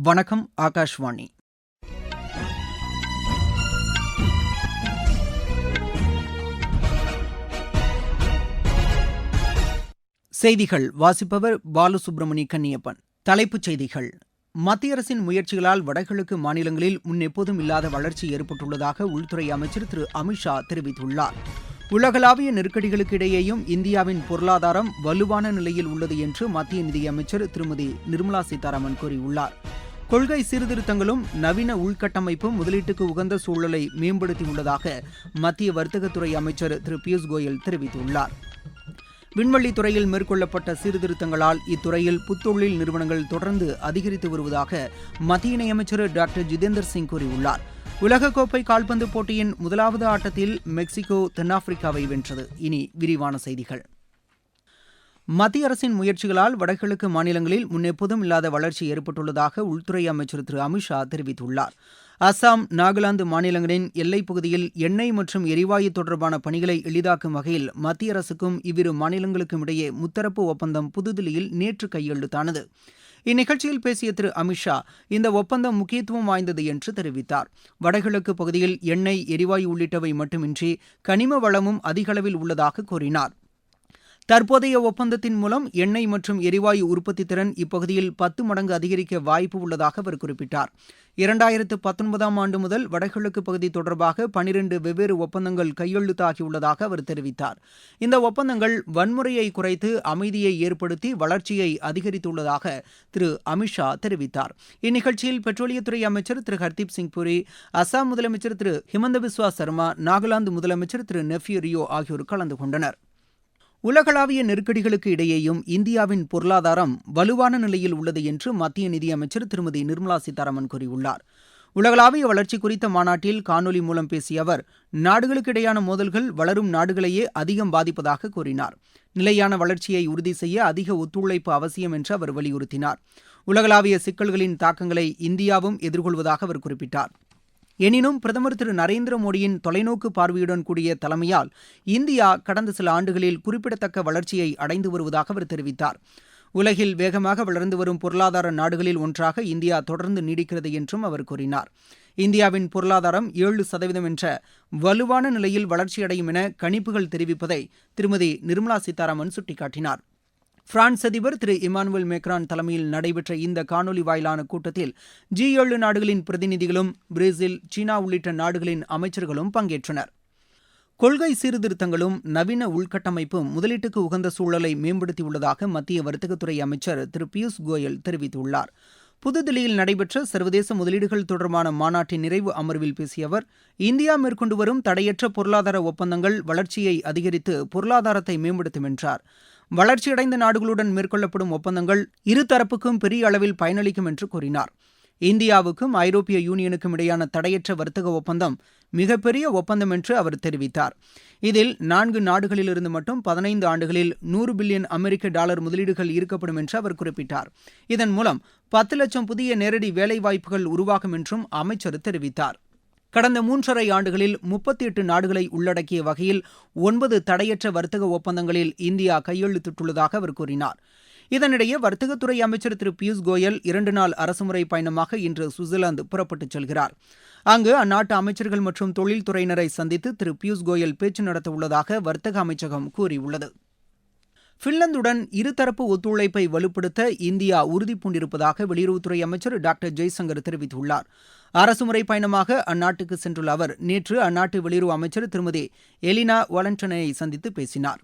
வணக்கம். ஆகாஷ்வாணி. செய்திகள் வாசிப்பவர் பாலசுப்ரமணி கன்னியப்பன். தலைப்புச் செய்திகள். மத்திய அரசின் முயற்சிகளால் வடகிழக்கு மாநிலங்களில் முன்னெப்போதும் இல்லாத வளர்ச்சி ஏற்பட்டுள்ளதாக உள்துறை அமைச்சர் திரு அமித் ஷா தெரிவித்துள்ளார். உலகளாவிய நெருக்கடிகளுக்கு இடையேயும் இந்தியாவின் பொருளாதாரம் வலுவான நிலையில் உள்ளது என்று மத்திய நிதியமைச்சர் திருமதி நிர்மலா சீதாராமன் கூறியுள்ளார். கொள்கை சீர்திருத்தங்களும் நவீன உள்கட்டமைப்பும் முதலீட்டுக்கு உகந்த சூழலை மேம்படுத்தியுள்ளதாக மத்திய வர்த்தகத்துறை அமைச்சர் திரு பியூஷ் கோயல் தெரிவித்துள்ளார். விண்வெளி துறையில் மேற்கொள்ளப்பட்ட சீர்திருத்தங்களால் இத்துறையில் புத்தொழில் நிறுவனங்கள் தொடர்ந்து அதிகரித்து வருவதாக மத்திய இணையமைச்சர் டாக்டர் ஜிதேந்தர் சிங் கூறியுள்ளார். உலகக்கோப்பை கால்பந்து போட்டியின் முதலாவது ஆட்டத்தில் மெக்சிகோ தென்னாப்பிரிக்காவை வென்றது. இனி விரிவான செய்திகள். மத்திய அரசின் முயற்சிகளால் வடகிழக்கு மாநிலங்களில் முன்னெப்போதும் இல்லாத வளர்ச்சி ஏற்பட்டுள்ளதாக உள்துறை அமைச்சர் திரு அமித் ஷா தெரிவித்துள்ளார். அசாம், நாகாலாந்து மாநிலங்களின் எல்லைப் பகுதியில் எண்ணெய் மற்றும் எரிவாயு தொடர்பான பணிகளை எளிதாக்கும் வகையில் மத்திய அரசுக்கும் இவ்விரு மாநிலங்களுக்கும் இடையே முத்தரப்பு ஒப்பந்தம் புதுதில்லியில் நேற்று கையெழுத்தானது. இந்நிகழ்ச்சியில் பேசிய திரு அமித் ஷா, இந்த ஒப்பந்தம் முக்கியத்துவம் வாய்ந்தது என்று தெரிவித்தார். வடகிழக்கு பகுதியில் எண்ணெய், எரிவாயு உள்ளிட்டவை மட்டுமின்றி கனிம வளமும் அதிக அளவில் உள்ளதாக கூறினார். தற்போதைய ஒப்பந்தத்தின் மூலம் எண்ணெய் மற்றும் எரிவாயு உற்பத்தி திறன் இப்பகுதியில் 10 மடங்கு அதிகரிக்க வாய்ப்பு உள்ளதாக அவர் குறிப்பிட்டார். 2019 ஆண்டு முதல் வடகிழக்கு பகுதி தொடர்பாக 12 வெவ்வேறு ஒப்பந்தங்கள் கையெழுத்தாகியுள்ளதாக அவர் தெரிவித்தார். இந்த ஒப்பந்தங்கள் வன்முறையை குறைத்து அமைதியை ஏற்படுத்தி வளர்ச்சியை அதிகரித்துள்ளதாக திரு அமித் ஷா தெரிவித்தார். இந்நிகழ்ச்சியில் பெட்ரோலியத்துறை அமைச்சர் திரு ஹர்தீப் சிங் புரி, அசாம் முதலமைச்சர் திரு ஹிமந்த பிஸ்வா சர்மா, நாகாலாந்து முதலமைச்சர் திரு நெஃப்யூ ரியோ ஆகியோர் கலந்து கொண்டனர். உலகளாவிய நெருக்கடிகளுக்கு இடையேயும் இந்தியாவின் பொருளாதாரம் வலுவான நிலையில் உள்ளது என்று மத்திய நிதியமைச்சர் திருமதி நிர்மலா சீதாராமன் கூறியுள்ளார். உலகளாவிய வளர்ச்சி குறித்த மாநாட்டில் காணொலி மூலம் பேசிய அவர், நாடுகளுக்கு இடையான மோதல்கள் வளரும் நாடுகளையே அதிகம் பாதிப்பதாக கூறினார். நிலையான வளர்ச்சியை உறுதி செய்ய அதிக ஒத்துழைப்பு அவசியம் என்று அவர் வலியுறுத்தினார். உலகளாவிய சிக்கல்களின் தாக்கங்களை இந்தியாவும் எதிர்கொள்வதாக அவர் குறிப்பிட்டார். எனினும் பிரதமர் திரு நரேந்திர மோடியின் தொலைநோக்கு பார்வையுடன் கூடிய தலைமையால் இந்தியா கடந்த சில ஆண்டுகளில் குறிப்பிடத்தக்க வளர்ச்சியை அடைந்து வருவதாக அவர் தெரிவித்தார். உலகில் வேகமாக வளர்ந்து வரும் பொருளாதார நாடுகளில் ஒன்றாக இந்தியா தொடர்ந்து நீடிக்கிறது என்றும் அவர் கூறினார். இந்தியாவின் பொருளாதாரம் 7% என்ற வலுவான நிலையில் வளர்ச்சியடையும் என கணிப்புகள் தெரிவிப்பதை திருமதி நிர்மலா சீதாராமன் சுட்டிக்காட்டினார். பிரான்ஸ் அதிபர் திரு இமானுவேல் மேக்ரான் தலைமையில் நடைபெற்ற இந்த காணொலி வாயிலான கூட்டத்தில் G7 நாடுகளின் பிரதிநிதிகளும் பிரேசில், சீனா உள்ளிட்ட நாடுகளின் அமைச்சர்களும் பங்கேற்றனர். கொள்கை சீர்திருத்தங்களும் நவீன உள்கட்டமைப்பும் முதலீட்டுக்கு உகந்த சூழலை மேம்படுத்தியுள்ளதாக மத்திய வர்த்தகத்துறை அமைச்சர் திரு பியூஷ் கோயல் தெரிவித்துள்ளார். புதுதில்லியில் நடைபெற்ற சர்வதேச முதலீடுகள் தொடர்பான மாநாட்டின் நிறைவு அமர்வில் பேசிய அவர், இந்தியா மேற்கொண்டு வரும் தடையற்ற பொருளாதார ஒப்பந்தங்கள் வளர்ச்சியை அதிகரித்து பொருளாதாரத்தை மேம்படுத்தும் என்றார். வளர்ச்சியடைந்த நாடுகளுடன் மேற்கொள்ளப்படும் ஒப்பந்தங்கள் இருதரப்புக்கும் பெரிய அளவில் பயனளிக்கும் என்று கூறினார். இந்தியாவுக்கும் ஐரோப்பிய யூனியனுக்கும் இடையான தடையற்ற வர்த்தக ஒப்பந்தம் மிகப்பெரிய ஒப்பந்தம் என்று அவர் தெரிவித்தார். இதில் 4 நாடுகளிலிருந்து மட்டும் 15 ஆண்டுகளில் $100 பில்லியன் அமெரிக்க முதலீடுகள் ஈர்க்கப்படும் என்று அவர் குறிப்பிட்டார். இதன் மூலம் 10 லட்சம் புதிய நேரடி வேலைவாய்ப்புகள் உருவாகும் என்றும் அமைச்சர் தெரிவித்தார். கடந்த 3½ ஆண்டுகளில் 38 நாடுகளை உள்ளடக்கிய வகையில் 9 தடையற்ற வர்த்தக ஒப்பந்தங்களில் இந்தியா கையெழுத்திட்டுள்ளதாக அவர் கூறினார். இதனிடையே வர்த்தகத்துறை அமைச்சர் திரு பியூஷ் கோயல் 2 நாள் அரசுமுறை பயணமாக இன்று சுவிட்சர்லாந்து புறப்பட்டுச் செல்கிறார். அங்கு அந்நாட்டு அமைச்சர்கள் மற்றும் தொழில்துறையினரை சந்தித்து திரு பியூஷ் கோயல் பேச்சு நடத்த உள்ளதாக வர்த்தக அமைச்சகம் கூறியுள்ளது. பின்லாந்துடன் இருதரப்பு ஒத்துழைப்பை வலுப்படுத்த இந்தியா உறுதிபூண்டிருப்பதாக வெளியுறவுத்துறை அமைச்சர் டாக்டர் ஜெய்சங்கர் தெரிவித்துள்ளார். அரசுமுறை பயணமாக அந்நாட்டுக்கு சென்றுள்ள அவர் நேற்று அந்நாட்டு வெளியுறவு அமைச்சர் திருமதி எலினா வாலண்டனை சந்தித்து பேசினார்.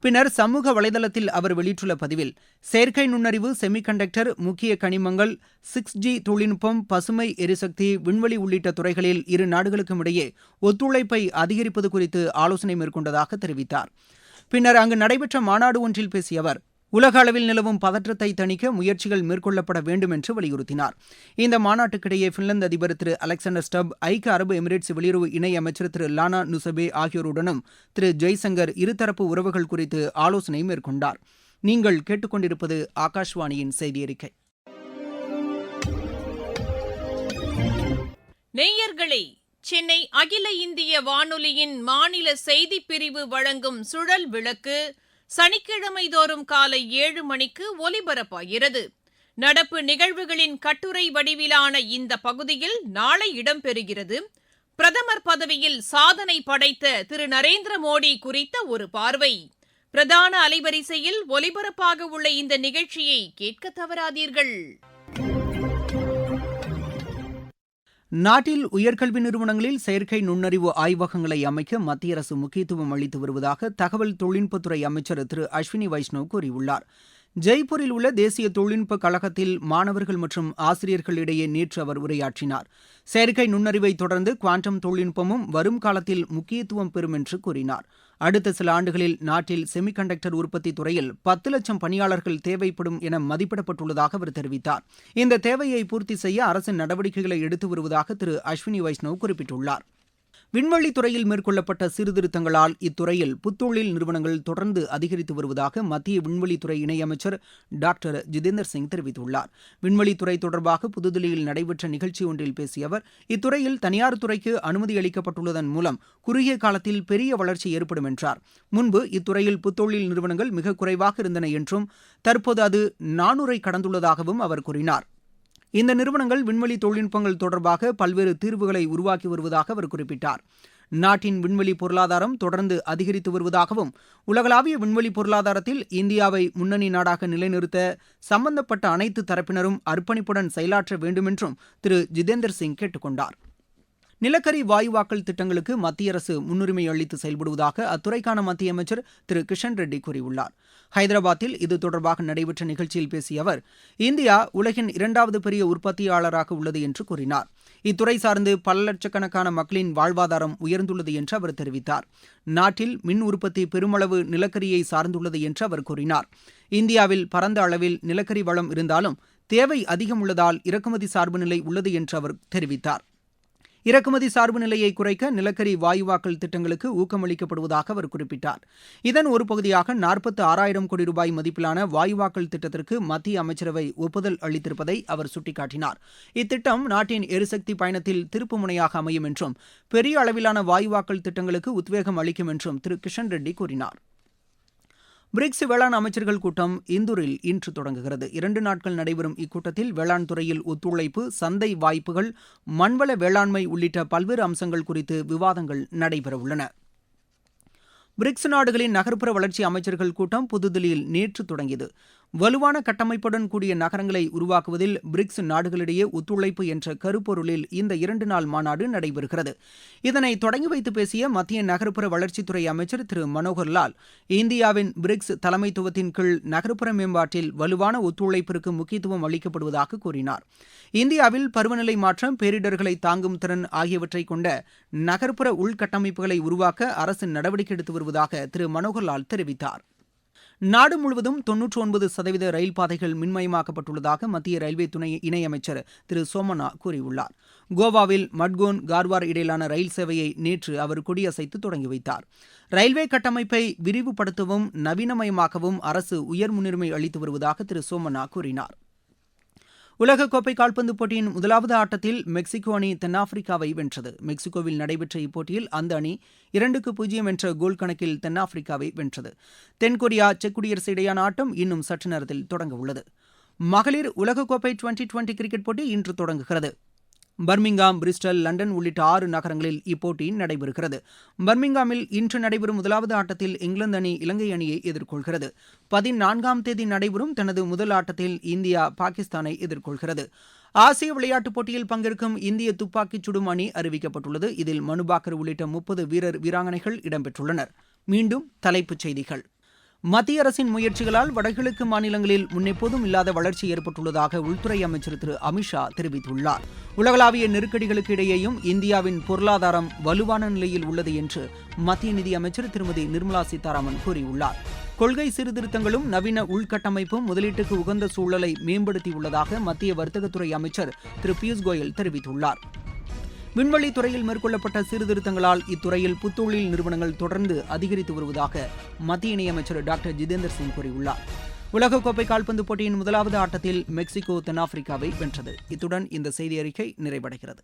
பின்னர் சமூக வலைதளத்தில் அவர் வெளியிட்டுள்ள பதிவில், செயற்கை நுண்ணறிவு, செமிகண்டக்டர், முக்கிய கனிமங்கள், 6G தொழில்நுட்பம், பசுமை எரிசக்தி, விண்வெளி உள்ளிட்ட துறைகளில் இரு நாடுகளுக்கும் இடையே ஒத்துழைப்பை அதிகரிப்பது குறித்து ஆலோசனை மேற்கொண்டதாக தெரிவித்தார். பின்னர் அங்கு நடைபெற்ற மாநாடு ஒன்றில் பேசிய அவர், உலக அளவில் நிலவும் பதற்றத்தை தணிக்க முயற்சிகள் மேற்கொள்ளப்பட வேண்டும் என்று வலியுறுத்தினார். இந்த மாநாட்டுக்கிடையே பின்லாந்து அதிபர் திரு அலெக்சாண்டர் ஸ்டப், ஐக்கிய அரபு எமிரேட்ஸ் வெளியுறவு இணை அமைச்சர் திரு லானா நுசபே ஆகியோருடனும் திரு ஜெய்சங்கர் இருதரப்பு உறவுகள் குறித்து ஆலோசனை மேற்கொண்டார். நீங்கள் கேட்டுக்கொண்டிருப்பது ஆகாஷ்வாணியின் செய்தி அறிக்கை. நேயர்களே, சென்னை அகில இந்திய வானொலியின் மாநில செய்திப் பிரிவு வழங்கும் சுழல் விளக்கு சனிக்கிழமை தோறும் காலை 7 மணிக்கு ஒலிபரப்பாகிறது. நடப்பு நிகழ்வுகளின் கட்டுரை வடிவிலான இந்த பகுதியில் நாளை இடம்பெறுகிறது பிரதமர் பதவியில் சாதனை படைத்த திரு நரேந்திர மோடி குறித்த ஒரு பார்வை. பிரதான அலைவரிசையில் ஒலிபரப்பாக உள்ள இந்த நிகழ்ச்சியை கேட்க தவறாதீர்கள். நாட்டில் உயர்கல்வி நிறுவனங்களில் செயற்கை நுண்ணறிவு ஆய்வகங்களை அமைக்க மத்திய அரசு முக்கியத்துவம் அளித்து வருவதாக தகவல் தொழில்நுட்பத்துறை அமைச்சர் திரு அஸ்வினி வைஷ்ணவ் கூறியுள்ளார். ஜெய்ப்பூரில் உள்ள தேசிய தொழில்நுட்ப கழகத்தில் மாணவர்கள் மற்றும் ஆசிரியர்களிடையே நேற்று அவர் உரையாற்றினார். செயற்கை நுண்ணறிவை தொடர்ந்து குவாண்டம் தொழில்நுட்பமும் வரும் காலத்தில் முக்கியத்துவம் பெறும் என்று கூறினார். அடுத்த சில ஆண்டுகளில் நாட்டில் செமிகண்டக்டர் உற்பத்தி துறையில் 10 லட்சம் பணியாளர்கள் தேவைப்படும் என மதிப்பிடப்பட்டுள்ளதாக அவர் தெரிவித்தார். இந்த தேவையை பூர்த்தி செய்ய அரசின் நடவடிக்கைகளை எடுத்து வருவதாக திரு அஸ்வினி வைஷ்ணவ் குறிப்பிட்டுள்ளார். விண்வெளித் துறையில் மேற்கொள்ளப்பட்ட சீர்திருத்தங்களால் இத்துறையில் புத்தொழில் நிறுவனங்கள் தொடர்ந்து அதிகரித்து வருவதாக மத்திய விண்வெளித்துறை இணையமைச்சர் டாக்டர் ஜிதேந்தர் சிங் தெரிவித்துள்ளார். விண்வெளித்துறை தொடர்பாக புதுதில்லியில் நடைபெற்ற நிகழ்ச்சி ஒன்றில் பேசிய அவர், இத்துறையில் தனியார் துறைக்கு அனுமதி அளிக்கப்பட்டுள்ளதன் மூலம் குறுகிய காலத்தில் பெரிய வளர்ச்சி ஏற்படும் என்றார். முன்பு இத்துறையில் புத்தொழில் நிறுவனங்கள் மிக குறைவாக இருந்தன என்றும் தற்போது அது 400ஐ கடந்துள்ளதாகவும் அவர் கூறினார். இந்த நிறுவனங்கள் விண்வெளி தொழில்நுட்பங்கள் தொடர்பாக பல்வேறு தீர்வுகளை உருவாக்கி வருவதாக அவர் குறிப்பிட்டார். நாட்டின் விண்வெளி பொருளாதாரம் தொடர்ந்து அதிகரித்து வருவதாகவும் உலகளாவிய விண்வெளி பொருளாதாரத்தில் இந்தியாவை முன்னணி நாடாக நிலைநிறுத்த சம்பந்தப்பட்ட அனைத்து தரப்பினரும் அர்ப்பணிப்புடன் செயலாற்ற வேண்டுமென்றும் திரு ஜிதேந்தர் சிங் கேட்டுக் கொண்டார். நிலக்கரி வாயுவாக்கல் திட்டங்களுக்கு மத்திய அரசு முன்னுரிமை அளித்து செயல்படுவதாக அத்துறைக்கான மத்திய அமைச்சர் திரு கிஷன் ரெட்டி கூறியுள்ளார். ஹைதராபாத்தில் இது தொடர்பாக நடைபெற்ற நிகழ்ச்சியில் பேசிய அவர், இந்தியா உலகின் 2வது பெரிய உற்பத்தியாளராக உள்ளது என்று கூறினார். இத்துறை சார்ந்து பல லட்சக்கணக்கான மக்களின் வாழ்வாதாரம் உயர்ந்துள்ளது என்று அவர் தெரிவித்தார். நாட்டில் மின் உற்பத்தி பெருமளவு நிலக்கரியை சார்ந்துள்ளது என்று அவர் கூறினார். இந்தியாவில் பரந்த அளவில் நிலக்கரி வளம் இருந்தாலும் தேவை அதிகம் உள்ளதால் இறக்குமதி சார்பு நிலை உள்ளது என்று அவர் தெரிவித்தார். இறக்குமதி சார்பு நிலையை குறைக்க நிலக்கரி வாயுவாக்கல் திட்டங்களுக்கு ஊக்கமளிக்கப்படுவதாக அவர் குறிப்பிட்டார். இதன் ஒரு பகுதியாக 46,000 கோடி ரூபாய் மதிப்பிலான வாயுவாக்கல் திட்டத்திற்கு மத்திய அமைச்சரவை ஒப்புதல் அளித்திருப்பதை அவர் சுட்டிக்காட்டினார். இத்திட்டம் நாட்டின் எரிசக்தி பயணத்தில் திருப்பு முனையாக அமையும் என்றும் பெரிய அளவிலான வாயுவாக்கல் திட்டங்களுக்கு உத்வேகம் அளிக்கும் என்றும் திரு கிஷன் ரெட்டி கூறினார். பிரிக்ஸ் வேளாண் அமைச்சர்கள் கூட்டம் இந்தூரில் இன்று தொடங்குகிறது. 2 நாட்கள் நடைபெறும் இக்கூட்டத்தில் வேளாண் துறையில் ஒத்துழைப்பு, சந்தை வாய்ப்புகள், மண்வள வேளாண்மை உள்ளிட்ட பல்வேறு அம்சங்கள் குறித்து விவாதங்கள் நடைபெறவுள்ளன. பிரிக்ஸ் நாடுகளின் நகர்ப்புற வளர்ச்சி அமைச்சர்கள் கூட்டம் புதுதில்லியில் நேற்று தொடங்கியது. வலுவான கட்டமைப்புடன் கூடிய நகரங்களை உருவாக்குவதில் பிரிக்ஸ் நாடுகளிடையே ஒத்துழைப்பு என்ற கருப்பொருளில் இந்த 2 நாள் மாநாடு நடைபெறுகிறது. இதனை தொடங்கி வைத்து பேசிய மத்திய நகர்ப்புற வளர்ச்சித்துறை அமைச்சர் திரு மனோகர் லால், இந்தியாவின் பிரிக்ஸ் தலைமைத்துவத்தின் கீழ் நகர்ப்புற மேம்பாட்டில் வலுவான ஒத்துழைப்பிற்கு முக்கியத்துவம் அளிக்கப்படுவதாக கூறினார். இந்தியாவில் பருவநிலை மாற்றம், பேரிடர்களை தாங்கும் திறன் ஆகியவற்றை கொண்ட நகர்ப்புற உள்கட்டமைப்புகளை உருவாக்க அரசு நடவடிக்கை எடுத்து வருவதாக திரு மனோகர் லால் தெரிவித்தார். நாடு முழுவதும் 99% ரயில் பாதைகள் மின்மயமாக்கப்பட்டுள்ளதாக மத்திய ரயில்வே துணை இணையமைச்சர் திரு சோமண்ணா கூறியுள்ளார். கோவாவில் மட்கோன் கார்வார் இடையிலான ரயில் சேவையை நேற்று அவர் கொடியசைத்து தொடங்கி வைத்தார். ரயில்வே கட்டமைப்பை விரிவுபடுத்தவும் நவீனமயமாக்கவும் அரசு உயர் முன்னுரிமை அளித்து வருவதாக திரு சோமண்ணா கூறினார். உலகக்கோப்பை கால்பந்து போட்டியின் முதலாவது ஆட்டத்தில் மெக்சிகோ அணி தென்னாப்பிரிக்காவை வென்றது. மெக்சிகோவில் நடைபெற்ற இப்போட்டியில் அந்த அணி 2-0 என்ற கோல் கணக்கில் தென்னாப்பிரிக்காவை வென்றது. தென்கொரியா செக் குடியரசு இடையான ஆட்டம் இன்னும் சற்று நேரத்தில் தொடங்க உள்ளது. மகளிர் உலகக்கோப்பை 2020 கிரிக்கெட் போட்டி இன்று தொடங்குகிறது. பர்மிங்காம், பிரிஸ்டல், லண்டன் உள்ளிட்ட 6 நகரங்களில் இப்போட்டி நடைபெறுகிறது. பர்மிங்காமில் இன்று நடைபெறும் முதலாவது ஆட்டத்தில் இங்கிலாந்து அணி இலங்கை அணியை எதிர்கொள்கிறது. 14ஆம் தேதி நடைபெறும் தனது முதல் ஆட்டத்தில் இந்தியா பாகிஸ்தானை எதிர்கொள்கிறது. ஆசிய விளையாட்டுப் போட்டியில் பங்கேற்கும் இந்திய துப்பாக்கிச் சுடும் அணி அறிவிக்கப்பட்டுள்ளது. இதில் மனுபாக்கர் உள்ளிட்ட 30 வீரர் வீராங்கனைகள் இடம்பெற்றுள்ளனர். மீண்டும் தலைப்புச் செய்திகள். மத்திய அரசின் முயற்சிகளால் வடகிழக்கு மாநிலங்களில் முன்னெப்போதும் இல்லாத வளர்ச்சி ஏற்பட்டுள்ளதாக உள்துறை அமைச்சர் திரு அமித்ஷா தெரிவித்துள்ளார். உலகளாவிய நெருக்கடிகளுக்கு இடையேயும் இந்தியாவின் பொருளாதாரம் வலுவான நிலையில் உள்ளது என்று மத்திய நிதியமைச்சர் திருமதி நிர்மலா சீதாராமன் கூறியுள்ளார். கொள்கை சீர்திருத்தங்களும் நவீன உள்கட்டமைப்பும் முதலீட்டுக்கு உகந்த சூழலை மேம்படுத்தியுள்ளதாக மத்திய வர்த்தகத்துறை அமைச்சர் திரு பியூஷ் கோயல் தெரிவித்துள்ளார். விண்வெளி துறையில் மேற்கொள்ளப்பட்ட சீர்திருத்தங்களால் இத்துறையில் புத்தொழில் நிறுவனங்கள் தொடர்ந்து அதிகரித்து வருவதாக மத்திய இணையமைச்சர் டாக்டர் ஜிதேந்தர் சிங் கூறியுள்ளார். உலகக்கோப்பை கால்பந்து போட்டியின் முதலாவது ஆட்டத்தில் மெக்சிகோ தென்னாப்பிரிக்காவை வென்றது. இத்துடன் இந்த செய்தி அறிக்கை நிறைவடைகிறது.